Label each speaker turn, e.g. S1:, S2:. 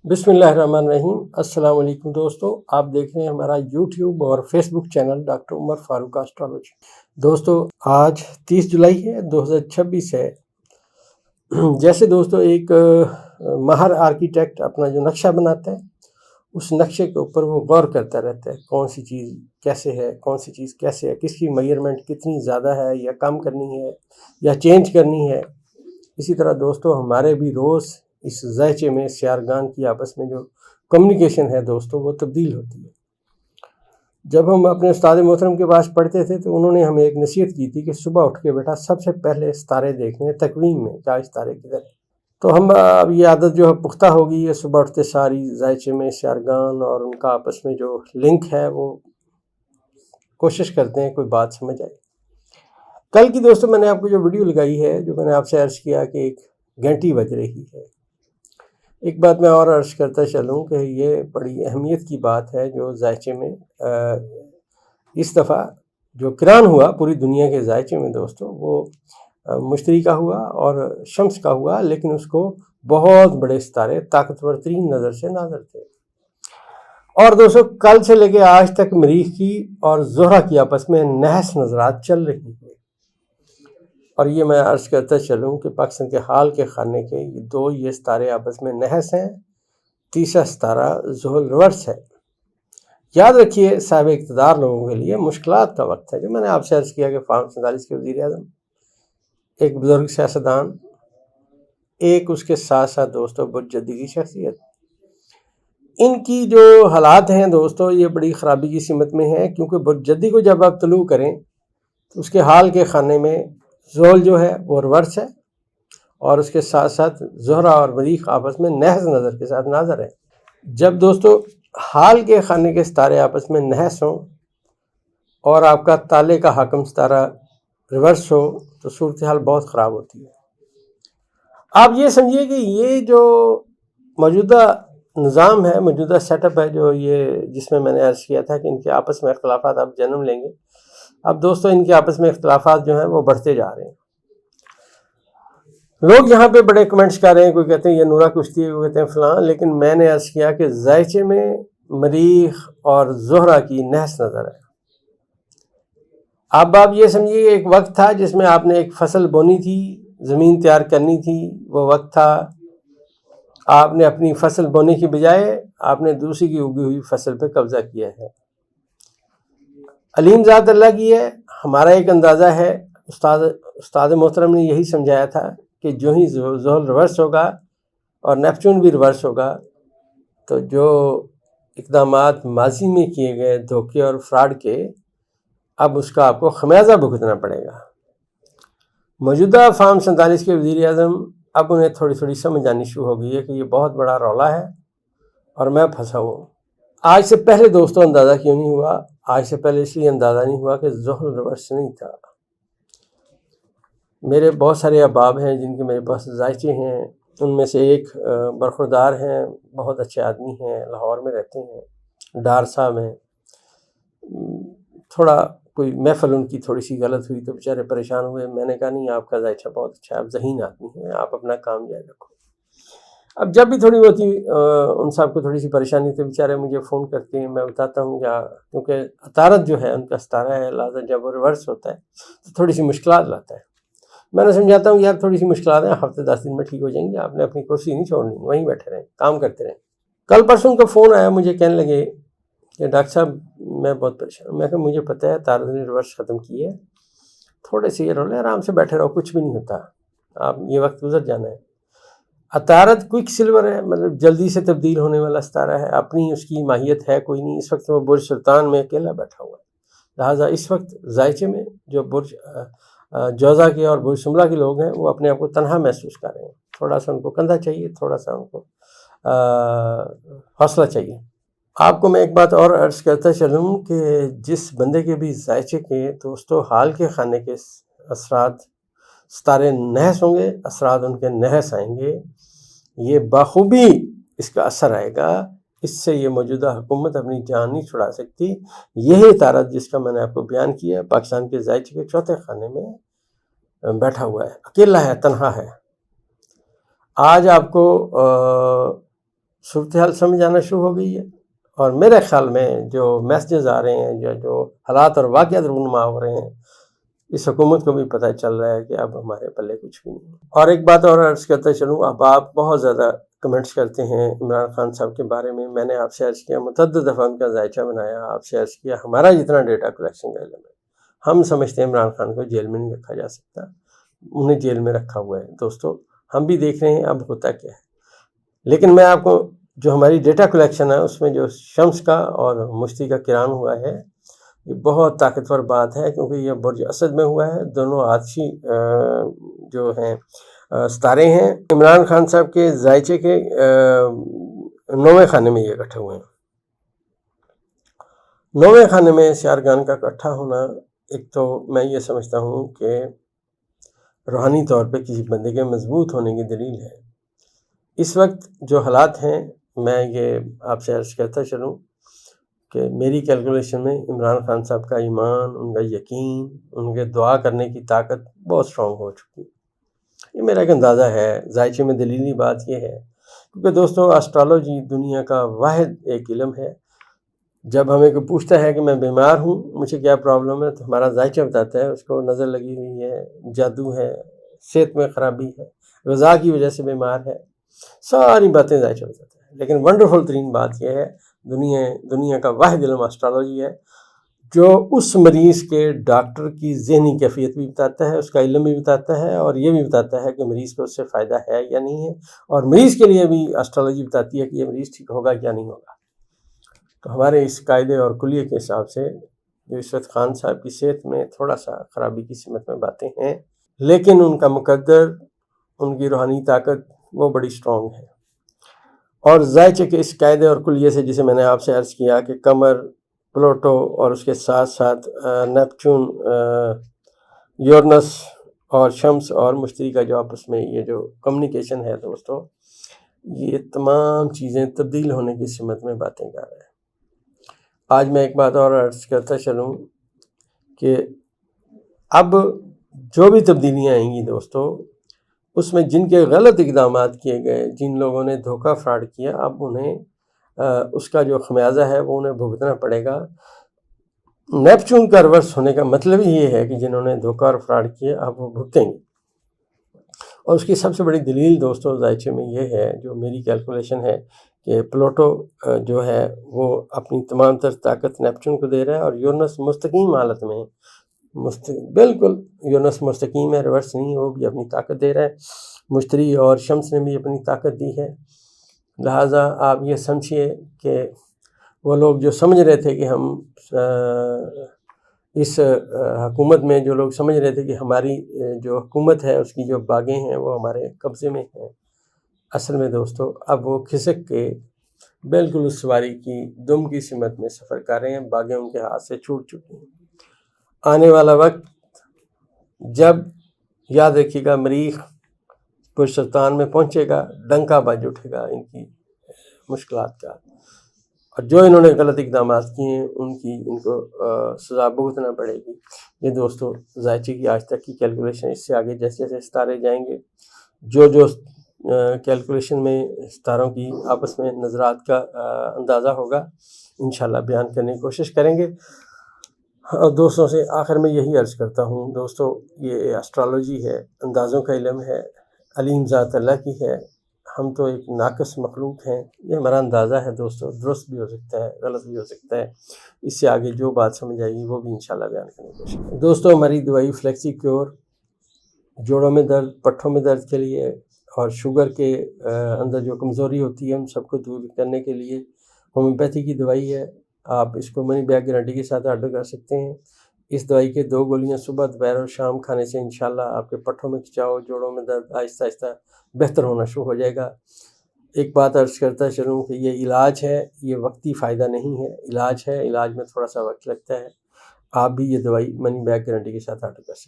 S1: بسم اللہ الرحمن الرحیم۔ السلام علیکم دوستو، آپ دیکھ رہے ہیں ہمارا یوٹیوب اور فیس بک چینل ڈاکٹر عمر فاروق اسٹرالوجی۔ دوستو آج 30 جولائی ہے، 2026 ہے۔ جیسے دوستو ایک ماہر آرکیٹیکٹ اپنا جو نقشہ بناتا ہے، اس نقشے کے اوپر وہ غور کرتا رہتا ہے، کون سی چیز کیسے ہے، کون سی چیز کیسے ہے، کس کی میئرمنٹ کتنی زیادہ ہے یا کم کرنی ہے یا چینج کرنی ہے۔ اسی طرح دوستو ہمارے بھی روز اس ذائچے میں سیارگان کی آپس میں جو کمیونیکیشن ہے دوستو وہ تبدیل ہوتی ہے۔ جب ہم اپنے استاد محترم کے پاس پڑھتے تھے تو انہوں نے ہمیں ایک نصیحت کی تھی کہ صبح اٹھ کے بیٹا سب سے پہلے ستارے دیکھنے ہیں، تقویم میں کیا ستارے کدھر ہیں۔ تو ہم اب یہ عادت جو ہے پختہ ہو گئی ہے، صبح اٹھتے ساری ذائچے میں سیارگان اور ان کا آپس میں جو لنک ہے وہ کوشش کرتے ہیں کوئی بات سمجھ آئے۔ کل کی دوستو میں نے آپ کو جو ویڈیو لگائی ہے، جو میں نے آپ سے عرض کیا کہ ایک گھنٹی بج رہی ہے، ایک بات میں اور عرض کرتا چلوں کہ یہ بڑی اہمیت کی بات ہے جو ذائچے میں اس دفعہ جو کران ہوا پوری دنیا کے ذائچے میں دوستو، وہ مشتری کا ہوا اور شمس کا ہوا، لیکن اس کو بہت بڑے ستارے طاقتور ترین نظر سے ناظر تھے۔ اور دوستو کل سے لے کے آج تک مریخ کی اور زہرہ کی آپس میں نحس نظرات چل رہی ہیں۔ اور یہ میں عرض کرتا چلوں کہ پاکستان کے حال کے خانے کے یہ ستارے آپس میں نحس ہیں، تیسرا ستارہ زحل ریورس ہے۔ یاد رکھیے صاحب اقتدار لوگوں کے لیے مشکلات کا وقت ہے، جو میں نے آپ سے عرض کیا کہ فارم 47 کے وزیر اعظم ایک بزرگ سیاستدان، ایک اس کے ساتھ ساتھ دوستو برج جدی کی شخصیت، ان کی جو حالات ہیں دوستو یہ بڑی خرابی کی سمت میں ہیں، کیونکہ برج جدی کو جب آپ طلوع کریں تو اس کے حال کے خانے میں زحل جو ہے وہ ریورس ہے، اور اس کے ساتھ ساتھ زہرہ اور مریخ آپس میں نحس نظر کے ساتھ ناظر ہے۔ جب دوستو حال کے خانے کے ستارے آپس میں نحس ہوں اور آپ کا تالے کا حاکم ستارہ ریورس ہو تو صورتحال بہت خراب ہوتی ہے۔ آپ یہ سمجھیے کہ یہ جو موجودہ نظام ہے، موجودہ سیٹ اپ ہے، جو یہ جس میں نے عرض کیا تھا کہ ان کے آپس میں اختلافات اب جنم لیں گے، اب دوستو ان کے آپس میں اختلافات جو ہیں وہ بڑھتے جا رہے ہیں۔ لوگ یہاں پہ بڑے کمنٹس کر رہے ہیں، کوئی کہتے ہیں یہ نورا کشتی ہے، کوئی کہتے ہیں فلاں، لیکن میں نے عرض کیا کہ ذائچے میں مریخ اور زہرہ کی نحس نظر ہے۔ اب آپ یہ سمجھیے کہ ایک وقت تھا جس میں آپ نے ایک فصل بونی تھی، زمین تیار کرنی تھی، وہ وقت تھا آپ نے اپنی فصل بونے کی بجائے آپ نے دوسری کی اگی ہوئی فصل پہ قبضہ کیا ہے۔ علیم ذات اللہ کی ہے، ہمارا ایک اندازہ ہے، استاد محترم نے یہی سمجھایا تھا کہ جو ہی زحل ریورس ہوگا اور نیپچون بھی ریورس ہوگا تو جو اقدامات ماضی میں کیے گئے دھوکے اور فراڈ کے، اب اس کا آپ کو خمیازہ بھگتنا پڑے گا۔ موجودہ فارم 47 کے وزیر اعظم اب انہیں تھوڑی تھوڑی سمجھ آنی شروع ہو گئی ہے کہ یہ بہت بڑا رولا ہے اور میں پھنسا ہوں۔ آج سے پہلے دوستو اندازہ کیوں نہیں ہوا؟ آج سے پہلے اس لیے اندازہ نہیں ہوا کہ زحل ریورس نہیں تھا۔ میرے بہت سارے احباب ہیں جن کے میرے پاس ذائچے ہیں، ان میں سے ایک برخوردار ہیں، بہت اچھے آدمی ہیں، لاہور میں رہتے ہیں، ڈار صاحب ہیں۔ تھوڑا کوئی محفل ان کی تھوڑی سی غلط ہوئی تو بیچارے پریشان ہوئے، میں نے کہا نہیں آپ کا ذائچہ بہت اچھا ہے، آپ ذہین آدمی ہیں، آپ اپنا کام جاری رکھو۔ اب جب بھی تھوڑی ہوتی ان صاحب کو تھوڑی سی پریشانی تو بیچارے مجھے فون کرتے ہیں، میں بتاتا ہوں کیونکہ عطارد جو ہے ان کا ستارہ ہے، لہٰذا جب وہ ریورس ہوتا ہے تو تھوڑی سی مشکلات لاتا ہے۔ میں نے سمجھاتا ہوں یار تھوڑی سی مشکلات ہیں، ہفتے 10 دن میں ٹھیک ہو جائیں گے، آپ نے اپنی کرسی نہیں چھوڑنی، وہیں بیٹھے رہیں، کام کرتے رہیں۔ کل پرسوں ان کا فون آیا، مجھے کہنے لگے کہ ڈاکٹر صاحب میں بہت پریشان ہوں۔ میں کہا مجھے پتہ ہے عطارد نے ریورس ختم کی ہے، تھوڑے سے یہ رولے آرام سے بیٹھے رہو، کچھ بھی نہیں ہوتا، آپ یہ وقت گزر جانا ہے۔ عطارد کوئک سلور ہے، مطلب جلدی سے تبدیل ہونے والا ستارہ ہے، اپنی اس کی ماہیت ہے کوئی نہیں۔ اس وقت وہ برج سلطان میں اکیلا بیٹھا ہوا ہے، لہٰذا اس وقت ذائچے میں جو برج جوزہ کے اور برج شملہ کے لوگ ہیں وہ اپنے آپ کو تنہا محسوس کر رہے ہیں، تھوڑا سا ان کو کندھا چاہیے، تھوڑا سا ان کو حوصلہ چاہیے۔ آپ کو میں ایک بات اور عرض کرتا چلوں کہ جس بندے کے بھی ذائچے کے دوستو حال کے خانے کے اثرات ستارے نحس ہوں گے، اثرات ان کے نحس آئیں گے، یہ بخوبی اس کا اثر آئے گا، اس سے یہ موجودہ حکومت اپنی جان نہیں چھڑا سکتی۔ یہی عطارد جس کا میں نے آپ کو بیان کیا پاکستان کے ذائچے کے چوتھے خانے میں بیٹھا ہوا ہے، اکیلا ہے، تنہا ہے۔ آج آپ کو صورتحال سمجھ آنا شروع ہو گئی ہے، اور میرے خیال میں جو میسیجز آ رہے ہیں، جو حالات اور واقعات رونما ہو رہے ہیں، اس حکومت کو بھی پتہ چل رہا ہے کہ اب ہمارے پلے کچھ بھی نہیں۔ اور ایک بات اور عرض کرتا چلوں، اب آپ بہت زیادہ کمنٹس کرتے ہیں عمران خان صاحب کے بارے میں۔ میں نے آپ سے عرض کیا، متعدد دفعہ ان کا ذائچہ بنایا، آپ سے عرض کیا ہمارا جتنا ڈیٹا کلیکشن کا علم ہے، ہم سمجھتے ہیں عمران خان کو جیل میں نہیں رکھا جا سکتا، انہیں جیل میں رکھا ہوا ہے۔ دوستو ہم بھی دیکھ رہے ہیں اب ہوتا کیا ہے، لیکن میں آپ کو جو ہماری ڈیٹا کلیکشن ہے اس میں جو شمس کا اور مشتی کا کران ہوا ہے، یہ بہت طاقتور بات ہے، کیونکہ یہ برج اسد میں ہوا ہے، دونوں آتشی جو ہیں ستارے ہیں۔ عمران خان صاحب کے ذائچے کے 9ویں خانے میں یہ اکٹھے ہوئے ہیں۔ 9ویں خانے میں سیارگان کا اکٹھا ہونا، ایک تو میں یہ سمجھتا ہوں کہ روحانی طور پہ کسی بندے کے مضبوط ہونے کی دلیل ہے۔ اس وقت جو حالات ہیں، میں یہ آپ سے عرض کرتا چلوں کہ میری کیلکولیشن میں عمران خان صاحب کا ایمان، ان کا یقین، ان کے دعا کرنے کی طاقت بہت سٹرونگ ہو چکی ہے۔ یہ میرا ایک اندازہ ہے۔ ذائچے میں دلیلی بات یہ ہے کیونکہ دوستو اسٹرالوجی دنیا کا واحد ایک علم ہے۔ جب ہمیں کوئی پوچھتا ہے کہ میں بیمار ہوں، مجھے کیا پرابلم ہے، تو ہمارا ذائچہ بتاتا ہے اس کو نظر لگی ہوئی ہے، جادو ہے، صحت میں خرابی ہے، غذا کی وجہ سے بیمار ہے، ساری باتیں ذائچہ بتاتا ہے۔ لیکن ونڈرفل ترین بات یہ ہے، دنیا کا واحد علم اسٹرالوجی ہے جو اس مریض کے ڈاکٹر کی ذہنی کیفیت بھی بتاتا ہے، اس کا علم بھی بتاتا ہے، اور یہ بھی بتاتا ہے کہ مریض کو اس سے فائدہ ہے یا نہیں ہے، اور مریض کے لیے بھی اسٹرالوجی بتاتی ہے کہ یہ مریض ٹھیک ہوگا یا نہیں ہوگا۔ تو ہمارے اس قاعدے اور کلیے کے حساب سے جو اس وقت خان صاحب کی صحت میں تھوڑا سا خرابی کی سمت میں باتیں ہیں، لیکن ان کا مقدر، ان کی روحانی طاقت وہ بڑی سٹرونگ ہے۔ اور ذائچے کے اس قاعدے اور کلیے سے، جسے میں نے آپ سے عرض کیا کہ قمر، پلوٹو اور اس کے ساتھ ساتھ نیپچون، یورنس اور شمس اور مشتری کا جو آپس میں یہ جو کمیونیکیشن ہے دوستو، یہ تمام چیزیں تبدیل ہونے کی سمت میں باتیں کر رہے ہیں۔ آج میں ایک بات اور عرض کرتا چلوں کہ اب جو بھی تبدیلیاں آئیں گی دوستو، اس میں جن کے غلط اقدامات کیے گئے، جن لوگوں نے دھوکہ فراڈ کیا، اب انہیں اس کا جو خمیازہ ہے وہ انہیں بھگتنا پڑے گا۔ نیپچون کا ریورس ہونے کا مطلب ہی یہ ہے کہ جنہوں نے دھوکہ اور فراڈ کیا اب وہ بھگتیں گے۔ اور اس کی سب سے بڑی دلیل دوستو ذائچے میں یہ ہے، جو میری کیلکولیشن ہے، کہ پلوٹو جو ہے وہ اپنی تمام تر طاقت نیپچون کو دے رہا ہے، اور یورنس مستقیم حالت میں بالکل یورنس مستقیم ہے، ریورس نہیں، وہ بھی اپنی طاقت دے رہا ہے۔ مشتری اور شمس نے بھی اپنی طاقت دی ہے۔ لہٰذا آپ یہ سمجھیے کہ وہ لوگ جو سمجھ رہے تھے کہ ہم اس حکومت میں، جو لوگ سمجھ رہے تھے کہ ہماری جو حکومت ہے اس کی جو باغیں ہیں وہ ہمارے قبضے میں ہیں، اصل میں دوستو اب وہ کھسک کے بالکل اس سواری کی دم کی سمت میں سفر کر رہے ہیں، باغیں ان کے ہاتھ سے چھوٹ چکی ہیں۔ آنے والا وقت جب یاد رکھیے گا مریخ پرسلطان میں پہنچے گا، ڈنکا بج اٹھے گا ان کی مشکلات کا، اور جو انہوں نے غلط اقدامات کیے ہیں ان کو سزا بھگتنا پڑے گی۔ یہ دوستو ذائچے کی آج تک کی کیلکولیشن، اس سے آگے جیسے جیسے ستارے جائیں گے، جو کیلکولیشن میں ستاروں کی آپس میں نظرات کا اندازہ ہوگا، انشاءاللہ بیان کرنے کی کوشش کریں گے۔ اور دوستوں سے آخر میں یہی عرض کرتا ہوں دوستو، یہ اسٹرالوجی ہے، اندازوں کا علم ہے، علیم ذات اللہ کی ہے، ہم تو ایک ناقص مخلوق ہیں، یہ ہمارا اندازہ ہے دوستو، درست بھی ہو سکتا ہے، غلط بھی ہو سکتا ہے، اس سے آگے جو بات سمجھ آئے گی وہ بھی انشاءاللہ بیان کرنے کی کوشش کریں گے۔ دوستو ہماری دوائی فلیکسی کیور جوڑوں میں درد، پٹھوں میں درد کے لیے، اور شوگر کے اندر جو کمزوری ہوتی ہے ان سب کو دور کرنے کے لیے ہومیوپیتھی کی دوائی ہے۔ آپ اس کو منی بیک گارنٹی کے ساتھ آرڈر کر سکتے ہیں۔ اس دوائی کے 2 گولیاں صبح، دوپہر اور شام کھانے سے انشاءاللہ آپ کے پٹھوں میں کھچاؤ، جوڑوں میں درد آہستہ آہستہ بہتر ہونا شروع ہو جائے گا۔ ایک بات عرض کرتا چلوں کہ یہ علاج ہے، یہ وقتی فائدہ نہیں ہے، علاج ہے، علاج میں تھوڑا سا وقت لگتا ہے۔ آپ بھی یہ دوائی منی بیک گارنٹی کے ساتھ آرڈر کر سکتے ہیں۔